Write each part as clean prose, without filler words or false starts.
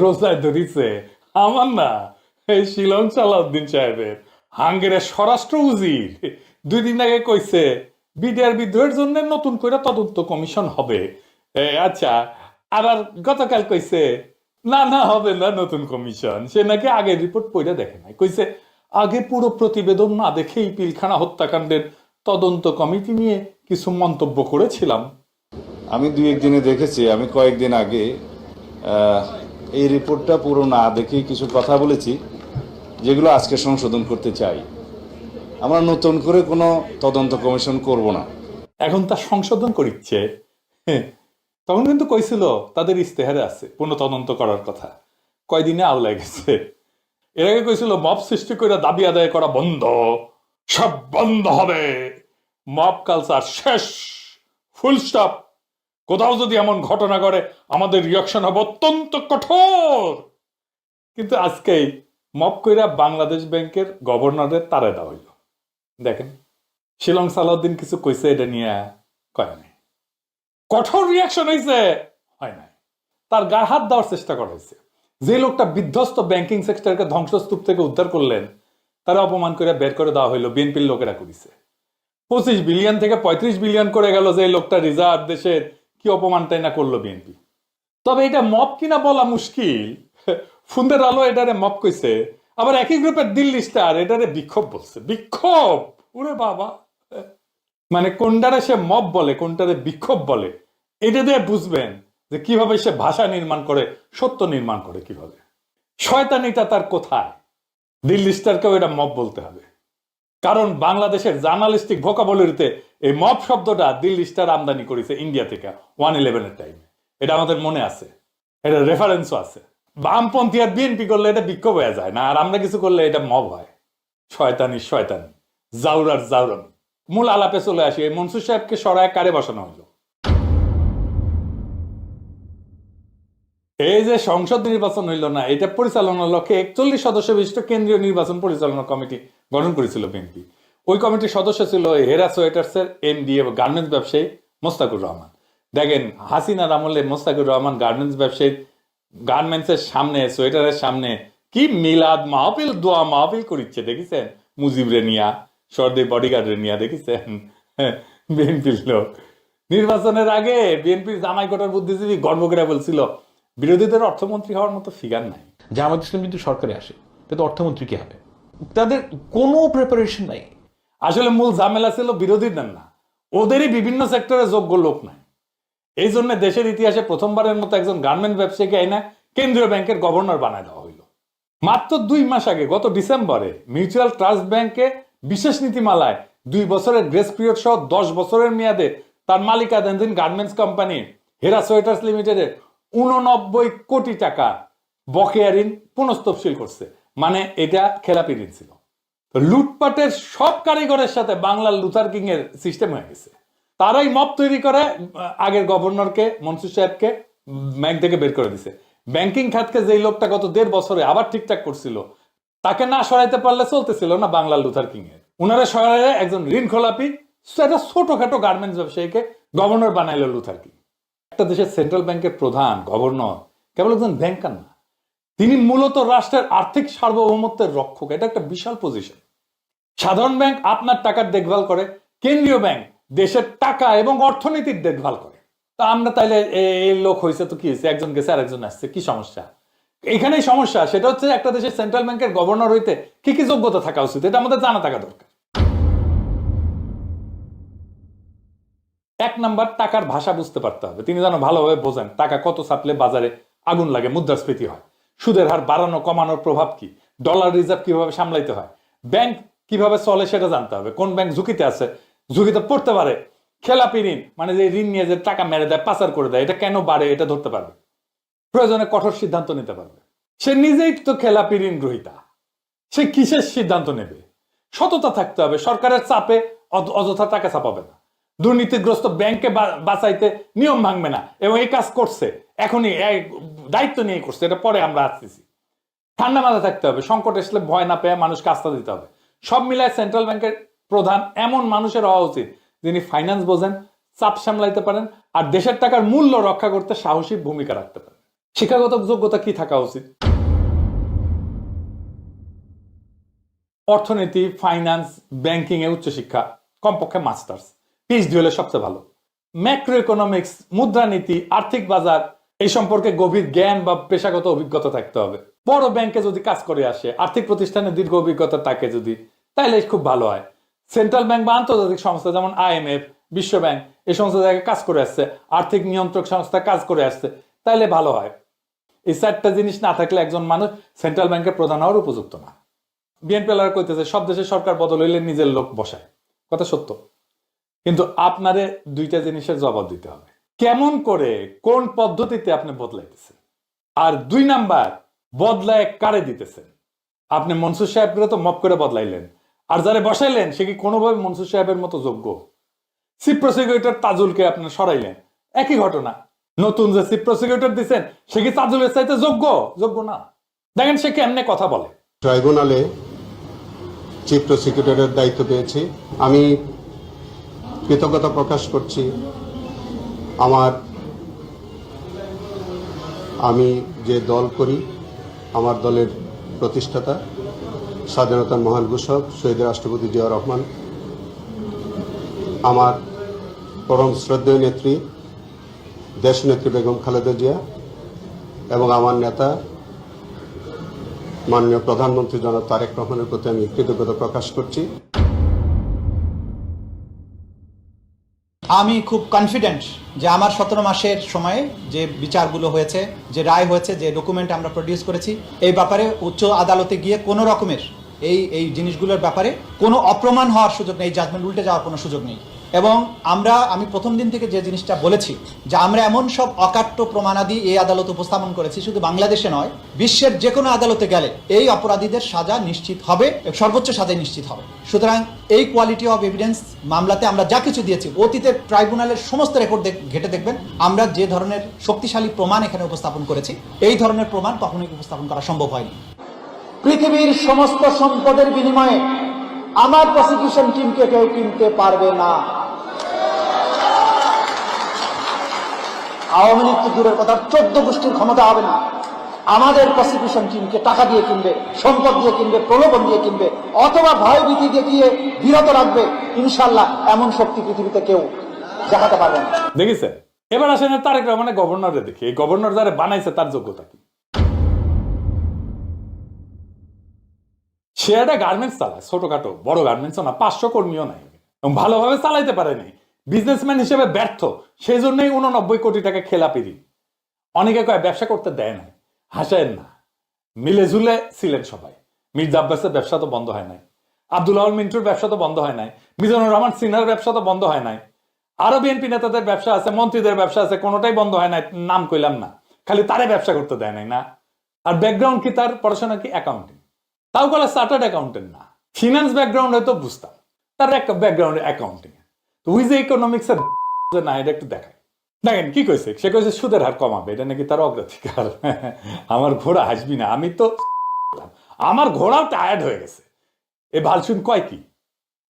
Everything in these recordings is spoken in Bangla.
রোজায় ধরিছে আমার না, এই শিলং সালাউদ্দিন সাহেবের হাঙ্গেরের স্বরাষ্ট্র উজির 2 দিন আগে কইছে বিডিআর বিদ্রোহের জন্য নতুন করে তদন্ত কমিশন হবে। আচ্ছা, আবার গতকাল কইছে না না হবে না নতুন কমিশন, সে নাকি আগের রিপোর্ট পড়ে দেখে নাই। কইছে আগে পুরো প্রতিবেদন না দেখেই পিলখানা হত্যাকাণ্ডের তদন্ত কমিটি নিয়ে কিছু মন্তব্য করেছিলাম। আমি 2-1 দিনে দেখেছি, আমি কয়েকদিন আগে এই রিপোর্টটা পুরো না দেখেই কিছু কথা বলেছি যেগুলো আজকে সংশোধন করতে চাই। আমরা নতুন করে কোনো তদন্ত কমিশন করব না। এখন তা সংশোধন করিচ্ছে। তখন কিন্তু কইছিল তাদের ইস্তেহারে আছে পুনঃ তদন্ত করার কথা, কয়দিনে আওলায় গেছে। এর আগে কইছিল মব সৃষ্টি করে দাবি আদায় করা বন্ধ, সব বন্ধ হবে, মব কালচার শেষ, ফুল স্টপ। কোথাও যদি এমন ঘটনা ঘটে আমাদের রিয়াকশন হবে অত্যন্ত কঠোর। কিন্তু আজকেই মব কইরা বাংলাদেশ ব্যাংকের গভর্নরের তারে দেওয়া হইল। দেখেন শিলং সালাউদ্দিন কিছু কইছে এটা নিয়ে, কয় নাই। কঠোর রিয়াকশন হয়েছে, হয় নাই। তার গায়ে হাত দেওয়ার চেষ্টা করা হয়েছে। যে লোকটা বিধ্বস্ত ব্যাংকিং সেক্টরকে ধ্বংসস্তূপ থেকে উদ্ধার করলেন তারা অপমান করে বের করে দেওয়া হইলো, বিএনপির লোকেরা করেছে। 25 বিলিয়ন থেকে 35 বিলিয়ন করে গেল যে লোকটা রিজার্ভ দেশের, কি অপমানটাই না করলো বিএনপি। তবে এটা মব কিনা বলা মুশকিল। ফুন্দের আলো এটারে মব কইছে, আবার একই গ্রুপের দিল্লি স্টার এটারে বিক্ষোভ বলছে। বিক্ষোভ, ওরে বাবা! মানে কোনটারে সে মব বলে কোনটারে বিক্ষোভ বলে, এটা দিয়ে বুঝবেন যে কিভাবে সে ভাষা নির্মাণ করে, সত্য নির্মাণ করে কিভাবে। শয়তানিটা তার কোথায়? দিল্লি স্টারকেও এটা মব বলতে হবে, কারণ বাংলাদেশের জার্নালিস্টিক ভোকাবুলারিতে এই মব শব্দটা দিল্লি স্টার আমদানি করেছে ইন্ডিয়া থেকে 1/11 টাইমে। এটা আমাদের মনে আছে, এটা রেফারেন্সও আছে। বামপন্থী আর বিএনপি করলে এটা বিক্ষোভ হয়ে যায় না, আর আমরা কিছু করলে এটা মব হয়। শয়তানি শয়তানি, জাউরার জাউরানি। মূল আলাপে চলে আসি। এই মনসুর সাহেবকে সরায় কারে বসানো হলো? এই যে সংসদ নির্বাচন হইল না, এটা পরিচালনার লক্ষ্যে 41 সদস্য বিশিষ্ট কেন্দ্রীয় নির্বাচন পরিচালনা কমিটি গঠন করেছিল বিএনপি। ওই কমিটির সদস্য ছিল হেরা সোয়েটার্স এর এমডি এবং গার্মেন্টস ব্যবসায়ী মোস্তাকুর রহমান। দেখেন হাসিনার আমলে মোস্তাকুর রহমান গার্মেন্টস ব্যবসায়ী গার্মেন্টসের সামনে, সোয়েটারের সামনে কি মিলাদ মাহফিল, দোয়া মাহফিল করিচ্ছে দেখেছেন? মুজিবরে নিয়া, সর্দি বডিগার্ডরে নিয়া দেখেছেন? বিএনপির লোক নির্বাচনের আগে বিএনপির জামাই কোটার বুদ্ধিজীবী গর্ব করে বলছিল বিরোধীদের অর্থমন্ত্রী হওয়ার মতো ফিগার নাই। জামাত ইসলাম কিন্তু সরকারে আসে, তাতে অর্থমন্ত্রী কি হবে? তাদের কোনো প্রিপারেশন নাই। আসলে মূল ঝামেলা ছিল বিরোধীদের না, ওদেরই বিভিন্ন সেক্টরে যোগ্য লোক নাই। এই জন্য দেশের ইতিহাসে প্রথমবারের মতো একজন গার্মেন্ট ব্যবসায়ীকে আইনা কেন্দ্রীয় ব্যাংকের গভর্নর বানায় দেওয়া হইল। মাত্র 2 মাস আগে গত ডিসেম্বরে মিউচুয়াল ট্রাস্ট ব্যাংকে বিশেষ নীতিমালায় 2 বছরের গ্রেস পিরিয়ড সহ 10 বছরের মেয়াদে তার মালিকানাধীন গার্মেন্টস কোম্পানি হেরা সোয়েটার্স লিমিটেডের 89 কোটি টাকা বকেয়া ঋণ পুনঃস্তফসিল করছে। মানে এটা খেলাপি ঋণ ছিল। লুটপাটের সব কারিগরের সাথে বাংলার লুথার কিং এর সিস্টেম হয়ে গেছে। তারাই মব তৈরি করে আগের গভর্নরকে মনসুর সাহেবকে ব্যাংক থেকে বের করে দিছে। ব্যাংকিং খাতকে যেই লোকটা গত 1.5 বছরে আবার ঠিকঠাক করছিল, তাকে না সরাইতে পারলে চলতেছিল না বাংলার লুথার কিং এর। উনারা সরাইলে একজন ঋণ খোলাপি একটা ছোটখাটো গার্মেন্টস ব্যবসায়ীকে গভর্নর বানাইলো লুথার কিং। একটা দেশের সেন্ট্রাল ব্যাংকের প্রধান গভর্নর কেবল একজন ব্যাংকার না, তিনি মূলত রাষ্ট্রের আর্থিক সার্বভৌমত্বের রক্ষক। এটা একটা বিশাল পজিশন। সাধারণ ব্যাংক আপনার টাকার দেখভাল করে, কেন্দ্রীয় ব্যাংক দেশের টাকা এবং অর্থনীতির দেখভাল করে। তা আমরা তাইলে এই লোক হয়েছে তো কি হয়েছে, একজন গেছে আর একজন আসছে, কি সমস্যা? এখানেই সমস্যা। সেটা হচ্ছে একটা দেশের সেন্ট্রাল ব্যাংকের গভর্নর হইতে কি কি যোগ্যতা থাকা উচিত, এটা আমাদের জানা থাকা দরকার। 1 নাম্বার, টাকার ভাষা বুঝতে পারতে হবে। তিনি যেন ভালোভাবে বোঝেন টাকা কত ছাপলে বাজারে আগুন লাগে, মুদ্রাস্ফীতি হয়, সুদের হার বাড়ানো কমানোর প্রভাব কি, ডলার রিজার্ভ কিভাবে সামলাইতে হয়, ব্যাংক কিভাবে চলে সেটা জানতে হবে, কোন ব্যাংক ঝুঁকিতে আছে, ঝুঁকিতে পড়তে পারে, খেলাপি ঋণ মানে যে ঋণ নিয়ে যে টাকা মেরে দেয়, পাচার করে দেয়, এটা কেন বাড়ে এটা ধরতে পারবে, প্রয়োজনে কঠোর সিদ্ধান্ত নিতে পারবে। সে নিজেই তো খেলাপি ঋণ গ্রহীতা, সে কিসের সিদ্ধান্ত নেবে? সততা থাকতে হবে, সরকারের চাপে অযথা টাকা ছাপাবে না, দুর্নীতিগ্রস্ত ব্যাংকে বাঁচাইতে নিয়ম ভাঙবে না, এবং এই কাজ করছে এখনই, দায়িত্ব নিয়ে করছে, এটা পরে আমরা আসতেছি। ঠান্ডা মাথায় থাকতে হবে, সংকট আসলে ভয় না পেয়ে মানুষকে আস্থা দিতে হবে। সব মিলায় সেন্ট্রাল ব্যাংকের প্রধান এমন মানুষের হওয়া উচিত যিনি ফাইন্যান্স বোঝেন, চাপ সামলাইতে পারেন, আর দেশের টাকার মূল্য রক্ষা করতে সাহসী ভূমিকা রাখতে পারেন। শিক্ষাগত যোগ্যতা কি থাকা উচিত? অর্থনীতি, ফাইন্যান্স, ব্যাংকিং এ উচ্চশিক্ষা, কমপক্ষে মাস্টার্স, পিএইচডি হলে সবচেয়ে ভালো। ম্যাক্রো ইকোনমিক্স, মুদ্রানীতি, আর্থিক বাজার এই সম্পর্কে গভীর জ্ঞান বা পেশাগত অভিজ্ঞতা থাকতে হবে। বড় ব্যাংকে যদি কাজ করে আসে, আর্থিক প্রতিষ্ঠানে দীর্ঘ অভিজ্ঞতা থাকে যদি, তাহলে খুব ভালো হয়। সেন্ট্রাল ব্যাংক বা আন্তর্জাতিক সংস্থা যেমন আইএমএফ, বিশ্ব ব্যাংক এই সমস্ত জায়গায় কাজ করে আসছে, আর্থিক নিয়ন্ত্রক সংস্থা কাজ করে আসছে, তাহলে ভালো হয়। এই চারটা জিনিস না থাকলে একজন মানুষ সেন্ট্রাল ব্যাংকের প্রধান হওয়ার উপযুক্ত না। বিএনপি কইতেছে সব দেশে সরকার বদল হইলে নিজের লোক বসায়, কথা সত্য, কিন্তু আপনারে দুইটা জিনিসের জবাব দিতে হবে। কেমন করে, কোন পদ্ধতিতে আপনি বদলাইতেছেন, আর 2 নাম্বার, বদলায় কারে দিতেছেন। আপনি মনসুর সাহেবকে তো মপ করে বদলাইলেন, আর যারে বসাইলেন সে কি কোনোভাবে মনসুর সাহেবের মতো যোগ্য? চিফ প্রসিকিউটর তাজুলকে আপনি সরাইলেন, একই ঘটনা। নতুন যে চিফ প্রসিকিউটর দিচ্ছেন সে কি তাজুলের চাইতে যোগ্য? যোগ্য না। দেখেন সে কেমনে কথা বলে। ট্রাইব্যুনালে চিফ প্রসিকিউটরের দায়িত্ব পেয়েছি। আমি কৃতজ্ঞতা প্রকাশ করছি আমি যে দল করি, আমার দলের প্রতিষ্ঠাতা স্বাধীনতার মহান ঘোষক শহীদ রাষ্ট্রপতি জিয়াউর রহমান, আমার পরম শ্রদ্ধেয় নেত্রী দেশনেত্রী বেগম খালেদা জিয়া এবং আমার নেতা মাননীয় প্রধানমন্ত্রী জনাব তারেক রহমানের প্রতি আমি কৃতজ্ঞতা প্রকাশ করছি। আমি খুব কনফিডেন্ট যে আমার 17 মাসের সময়ে যে বিচারগুলো হয়েছে, যে রায় হয়েছে, যে ডকুমেন্ট আমরা প্রডিউস করেছি, এই ব্যাপারে উচ্চ আদালতে গিয়ে কোনো রকমের এই জিনিসগুলোর ব্যাপারে কোনো অপ্রমাণ হওয়ার সুযোগ নেই, জাজমেন্ট উল্টে যাওয়ার কোনো সুযোগ নেই। এবং আমি প্রথম দিন থেকে যে জিনিসটা বলেছি যে আমরা এমন সব অকাট্য প্রমাণাদি এই আদালতে উপস্থাপন করেছি, শুধু বাংলাদেশে নয়, বিশ্বের যে কোনো আদালতে গেলে এই অপরাধীদের সাজা নিশ্চিত হবে, সর্বোচ্চ সাজা নিশ্চিত হবে। সুতরাং এই কোয়ালিটি অফ এভিডেন্স মামলাতে আমরা যা কিছু দিয়েছি, অতীতের ট্রাইব্যুনালের সমস্ত রেকর্ড ঘেটে দেখবেন আমরা যে ধরনের শক্তিশালী প্রমাণ এখানে উপস্থাপন করেছি, এই ধরনের প্রমাণ কখনোই উপস্থাপন করা সম্ভব হয়নি। পৃথিবীর সমস্ত সম্পদের বিনিময়ে আমার প্রসিকিউশন টিমকে কেউ কিনতে পারবে না। আওয়ামী লীগ তো দূরের কথা, 14 গোষ্ঠীর ক্ষমতা হবে না আমাদের প্রসিকিউশন টিমকে টাকা দিয়ে কিনবে, সম্পদ দিয়ে কিনবে, প্রলোভন দিয়ে কিনবে, অথবা ভয়ভীতি দেখিয়ে বিরত রাখবে। ইনশাল্লাহ এমন শক্তি পৃথিবীতে কেউ দেখাতে পারবে না। দেখেছেন? এবার আসেন তারেক রহমানের গভর্নরে দেখি, এই গভর্নর যারা বানাইছে তার যোগ্যতা কি? সে একটা গার্মেন্টস চালায়, ছোটখাটো, বড় গার্মেন্টসও না, 500 কর্মীও নাই, এবং ভালোভাবে চালাইতে পারে নাই, বিজনেসম্যান হিসেবে ব্যর্থ, সেই জন্যই 89 কোটি টাকা খেলাপিরি। অনেকে কয় ব্যবসা করতে দেয় নাই, হাসায়েন না, মিলে ঝুলে ছিলেন সবাই। মির্জা আব্বাসের ব্যবসা তো বন্ধ হয় নাই, আব্দুল আউল মিন্টুর ব্যবসা তো বন্ধ হয় নাই, মিজানুর রহমান সিনহার ব্যবসা তো বন্ধ হয় নাই, আরো বিএনপি নেতাদের ব্যবসা আছে, মন্ত্রীদের ব্যবসা আছে, কোনোটাই বন্ধ হয় নাই, নাম কইলাম না, খালি তারে ব্যবসা করতে দেয় নাই না। আর ব্যাকগ্রাউন্ড কি তার? পড়াশোনা কি? অ্যাকাউন্টিং, তাও বলে চার্টার্ড অ্যাকাউন্টেন্ট না, ফিনান্স ব্যাকগ্রাউন্ড হয়তো বুঝতাম, তার একটা ব্যাকগ্রাউন্ড অ্যাকাউন্টিং। তো উই যে ইকোনমিক্স এর না, এটা একটু দেখায়। দেখেন কি কইছে, সে কইছে সুদের হার কমাবে, এটা নাকি তার অগ্রাধিকার। আমার ঘোড়া হাসবি না, আমি তো আমার ঘোড়াও টায়ার্ড হয়ে গেছে। এ ভালসুন কয় কি?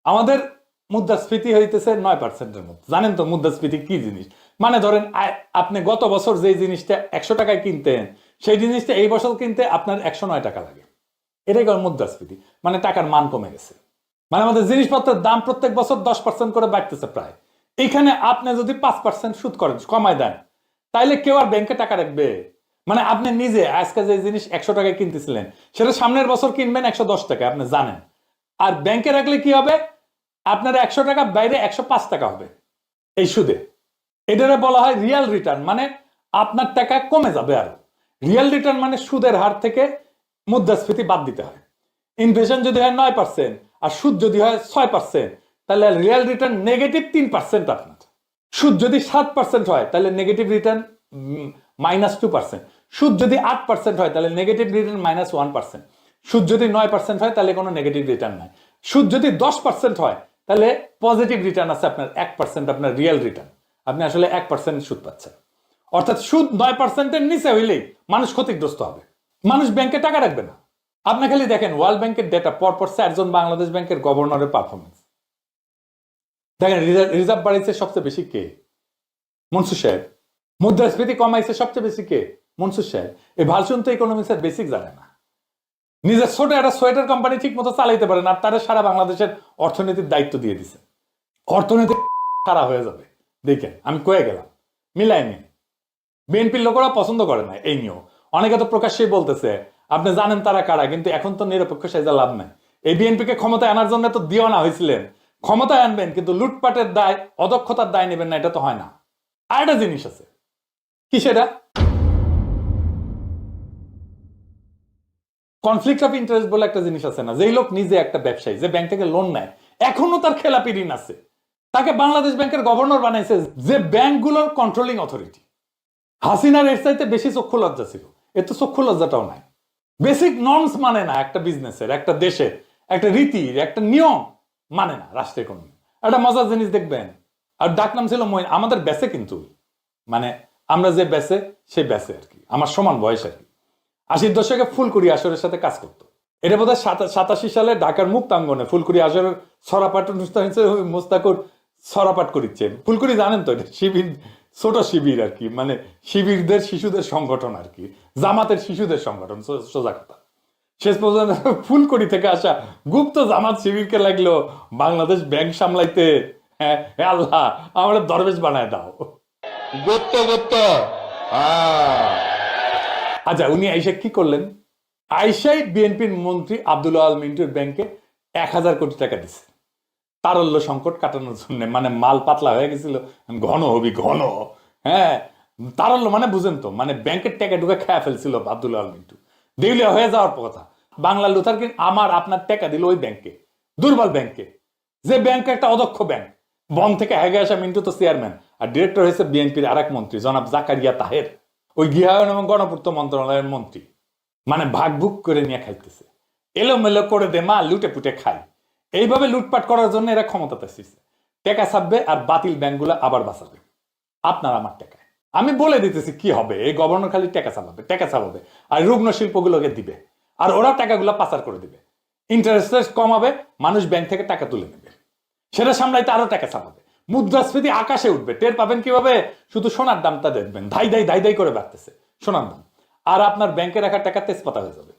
আমাদের মুদ্রাস্ফীতি হইতেছে 9%-এর মতো। জানেন তো মুদ্রাস্ফীতি কি জিনিস? মানে ধরেন আপনি গত বছর যে জিনিসটা 100 টাকায় কিনতেন, সেই জিনিসটা এই বছর কিনতে আপনার 109 টাকা লাগে। এটাই মুদ্রাস্ফীতি, মানে টাকার মান কমে গেছে। মানে আমাদের জিনিসপত্রের দাম প্রত্যেক বছর 10% করে বাড়তেছে প্রায়। এখানে আপনি যদি 5% সুদ করেন, কমায় দেন, তাইলে কেউ আর ব্যাংকে টাকা রাখবে? মানে আপনি নিজে আজকে যে জিনিস 100 টাকায় কিনতেছিলেন, সেটা সামনের বছর কিনবেন 110 টাকা, আপনি জানেন। আর ব্যাংকে রাখলে কি হবে? আপনার 100 টাকা বাইরে 105 টাকা হবে এই সুদে। এটারে বলা হয় রিয়াল রিটার্ন, মানে আপনার টাকা কমে যাবে। আরো রিয়াল রিটার্ন মানে সুদের হার থেকে মুদ্রাস্ফীতি বাদ দিতে হয়। ইনফ্লেশন যদি হয় 9% আর সুদ যদি হয় 6%, তাহলে রিয়াল রিটার্ন নেগেটিভ 3% আপনার। সুদ যদি 7% হয় তাহলে নেগেটিভ রিটার্ন -2%। সুদ যদি 8% হয় তাহলে নেগেটিভ রিটার্ন -1%। সুদ যদি 9% হয় তাহলে কোনো নেগেটিভ রিটার্ন নাই। সুদ যদি 10% হয় তাহলে পজিটিভ রিটার্ন আছে আপনার 1%, আপনার রিয়েল রিটার্ন। আপনি আসলে 1% সুদ পাচ্ছেন। অর্থাৎ সুদ 9%-এর নিচে হইলেই মানুষ ক্ষতিগ্রস্ত হবে, মানুষ ব্যাংকে টাকা রাখবে না। আপনি খালি দেখেন ওয়ার্ল্ড ব্যাংকের ডেটা, পরপর 4 জন বাংলাদেশ ব্যাংকের গভর্নরের পারফরমেন্স দেখেন। রিজার্ভ বাড়াইছে সবচেয়ে বেশি কে? মনসুর সাহেব। মুদ্রাস্ফীতি কমাইছে সবচেয়ে বেশি কে? মনসুর সাহেব এই ভার্সন তো ইকোনমিক্সের বেসিক জানে না, নিজের ছোট একটা সোয়েটার কোম্পানি ঠিক মতো চালাইতে পারে না, আর তারা সারা বাংলাদেশের অর্থনীতির দায়িত্ব দিয়ে দিছে। অর্থনীতি খারাপ হয়ে যাবে দেখেন, আমি কয়ে গেলাম, মিলাইনি। বিএনপির লোকেরা পছন্দ করে না এই নিয়েও, অনেকে তো প্রকাশ্যেই বলতেছে আপনি জানেন তারা কারা, কিন্তু এখন তো নিরপেক্ষ সাজা লাভ নাই। এই বিএনপিকে ক্ষমতায় আনার জন্য তো দিও না হয়েছিলেন, ক্ষমতায় আনবেন কিন্তু লুটপাটের দায়, অদক্ষতার দায় নেবেন না, এটা তো হয় না। আর একটা জিনিস আছে, কি সেটা? কনফ্লিক্ট অফ ইন্টারেস্ট বলে একটা জিনিস আছে না, যেই লোক নিজে একটা ব্যবসায়ী, যে ব্যাংক থেকে লোন নেয়, এখনো তার খেলাপি ঋণ আছে, তাকে বাংলাদেশ ব্যাংকের গভর্নর বানাইছে, যে ব্যাংকগুলোর কন্ট্রোলিং অথরিটি। হাসিনার এর চাইতে বেশি চক্ষু লজ্জা ছিল, এর তো চক্ষু লজ্জাটাও নাই। বেসিক নর্মস মানে না একটা বিজনেসের, একটা দেশের, একটা রীতির, একটা নিয়ম মানে না রাষ্ট্রের কোনো। একটা মজার জিনিস দেখবেন, আর ডাকনাম ছিল মইন, আমাদের বেসে কিন্তু মানে আমরা যে বেসে সে বেসে আর কি, আমার সমান বয়স আর কি, 80-র দশকে ফুলকুড়ি আসরের সাথে কাজ করতো। এটা বোধ হয় 87 সালে ঢাকার মুক্তাঙ্গনে ফুলকুড়ি আসরের ছড়াপাঠ অনুষ্ঠান হচ্ছে, মোস্তাকুর ছড়াপাঠ করিচ্ছেন। ফুলকুড়ি জানেন তো, এটা শিবির, ছোট শিবির আর কি, মানে শিবিরদের শিশুদের সংগঠন আর কি, জামাতের শিশুদের সংগঠন সোজা কথা। শেষ পর্যন্ত ফুলকুড়ি থেকে আসা গুপ্ত জামাত শিবিরকে লাগলো বাংলাদেশ ব্যাংক সামলাইতে, হ্যাঁ আল্লাহ আমরা দরবেশ বানায় দাও। আচ্ছা, উনি আইসা কি করলেন? আইসাই বিএনপির মন্ত্রী আব্দুল আল মিন্টুর ব্যাংকে 1000 কোটি টাকা দিচ্ছে তারল্য সংকট কাটানোর জন্য। মানে মাল পাতলা হয়ে গেছিল, ঘন হবি ঘন, হ্যাঁ তারল্য মানে বুঝেন তো, মানে ব্যাংকের টাকা ঢুকে খেয়ে ফেলছিল আব্দুল আল মিন্টু, দেউলিয়া হয়ে যাওয়ার কথা। বাংলা লুথার কিন আমার আপনার টাকা দিল ওই ব্যাংকে, দুর্বল ব্যাংকে, যে ব্যাংক একটা অদক্ষ ব্যাংক। বন থেকে হেগে আসা মিন্টু তো চেয়ারম্যান, আর ডিরেক্টর হয়েছে বিএনপির আরেক মন্ত্রী জনাব জাকারিয়া তাহের, ওই গৃহায়ন এবং গণপূর্ত মন্ত্রণালয়ের মন্ত্রী। মানে ভাগ ভুগ করে নিয়ে খাইতেছে, এলোমেলো করে দে মা, লুটে পুটে খাই। এইভাবে লুটপাট করার জন্য এরা ক্ষমতাতে এসেছে, টাকা ছাপবে আর বাতিল ব্যাংকগুলো আবার বাঁচাবে আপনার আমার টাকায়। আমি বলে দিতেছি কি হবে, এই গভর্নর খালি টাকা চালাবে আর রুগ্ন শিল্পগুলোকে দিবে, আর ওরা টাকাগুলো পাচার করে দিবে, ইন্টারেস্ট কমাবে, মানুষ ব্যাংক থেকে টাকা তুলে নেবে, সেটা সামলাইতে আরো টাকা চাপাবে, মুদ্রাস্ফীতি আকাশে উঠবে। টের পাবেন কিভাবে? শুধু সোনার দামটা দেখবেন, ধাই ধাই করে বাড়তেছে সোনার দাম, আর আপনার ব্যাংকে রাখা টাকা তেজপাতা হয়ে যাবে।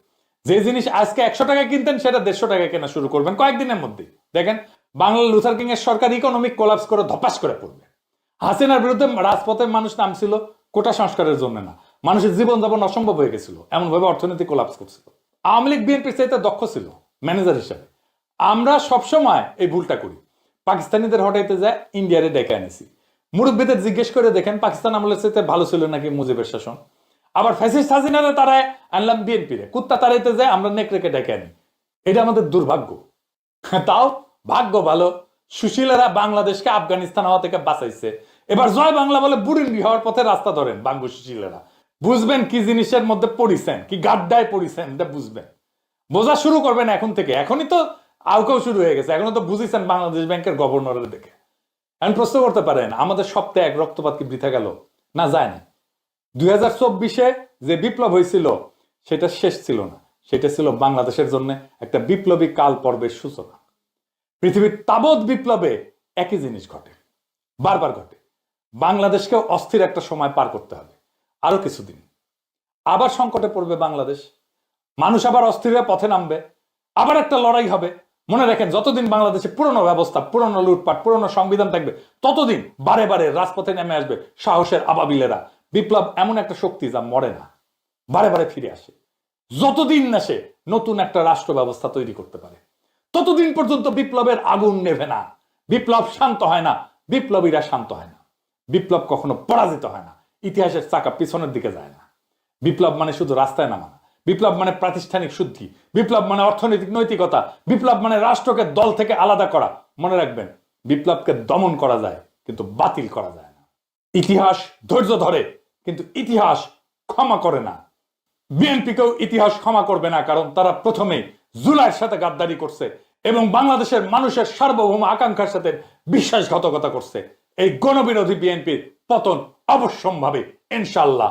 যে জিনিস আজকে 100 টাকায় কিনতেন সেটা 150 টাকায় কেনা শুরু করবেন কয়েকদিনের মধ্যেই। দেখেন বাংলা লুথার কিং এর সরকার ইকোনমিক কোলাপস করে ধপাস করে পড়বে। হাসিনার বিরুদ্ধে রাজপথে মানুষ নামছিল কোটা সংস্কারের জন্য না, মানুষের জীবনযাপন অসম্ভব হয়ে গেছিল, এমন ভাবে অর্থনীতি কোলাপস করছিল। আওয়ামী লীগ বিএনপির চাইতে দক্ষ ছিল ম্যানেজার হিসাবে। আমরা সবসময় এই ভুলটা করি, পাকিস্তানিদের হটাইতে যায় ইন্ডিয়ারে ডেকে আনেছি। মুরব্বীদের জিজ্ঞেস করে দেখেন পাকিস্তান আমলের চাইতে ভালো ছিল নাকি মুজিবের শাসন। আবার ফ্যাসিস্ট হাসিনারে তারায় আনলাম বিএনপিরে, কুত্তা তাড়াইতে যায় আমরা নেকড়েকে ডেকে আনি। এটা আমাদের দুর্ভাগ্য। তাও ভাগ্য ভালো, সুশীলেরা বাংলাদেশকে আফগানিস্তান হওয়া থেকে বাঁচাইছে। এবার জয় বাংলা বলে বুড়িন্ডি হওয়ার পথে রাস্তা ধরেন বাঙ্গু সুশীলেরা, বুঝবেন কি জিনিসের মধ্যে পড়িছেন, কি গাড্ডায় পড়িছেন, এটা বুঝবেন, বোঝা শুরু করবেন এখন থেকে। এখনই তো আউকাও শুরু হয়ে গেছে, এখনো তো বুঝেছেন বাংলাদেশ ব্যাংকের গভর্নরের দেখে। এখন প্রশ্ন করতে পারেন আমাদের সপ্তাহে এক রক্তপাত কি বৃথা গেল? না, যায় না। 2024-এ যে বিপ্লব হয়েছিল সেটা শেষ ছিল না, সেটা ছিল বাংলাদেশের জন্য একটা বিপ্লবী কাল পর্বের সূচনা। পৃথিবীর তাবৎ বিপ্লবে একই জিনিস ঘটে, বারবার ঘটে। বাংলাদেশকে অস্থির একটা সময় পার করতে হবে, আরো কিছুদিন, আবার সংকটে পড়বে বাংলাদেশ, মানুষ আবার অস্থির পথে নামবে, আবার একটা লড়াই হবে। মনে রাখেন যতদিন বাংলাদেশে পুরনো ব্যবস্থা, পুরনো লুটপাট, পুরনো সংবিধান থাকবে, ততদিন বারে বারে রাজপথে নেমে আসবে সাহসের আবাবিলেরা। বিপ্লব এমন একটা শক্তি যা মরে না, বারে বারে ফিরে আসে। যতদিন না সে নতুন একটা রাষ্ট্র ব্যবস্থা তৈরি করতে পারে, ততদিন পর্যন্ত বিপ্লবের আগুন নেভে না, বিপ্লব শান্ত হয় না, বিপ্লবীরা শান্ত হয় না। বিপ্লব কখনো পরাজিত হয় না, ইতিহাসের চাকা পিছনের দিকে যায় না। বিপ্লব মানে শুধু রাস্তায় নামা না, বিপ্লব মানে প্রাতিষ্ঠানিক শুদ্ধি, বিপ্লব মানে অর্থনৈতিক নৈতিকতা, বিপ্লব মানে রাষ্ট্রকে দল থেকে আলাদা করা। মনে রাখবেন, বিপ্লবকে দমন করা যায় কিন্তু বাতিল করা যায় না। ইতিহাস ধৈর্য ধরে কিন্তু ইতিহাস ক্ষমা করে না। বিএনপিকেও ইতিহাস ক্ষমা করবে না, কারণ তারা প্রথমে জুলাইয়ের সাথে গাদ্দারি করছে এবং বাংলাদেশের মানুষের সার্বভৌম আকাঙ্ক্ষার সাথে বিশ্বাসঘাতকতা করছে। এই গণবিরোধী বিএনপির পতন অবশ্যম্ভাবী, ইনশাআল্লাহ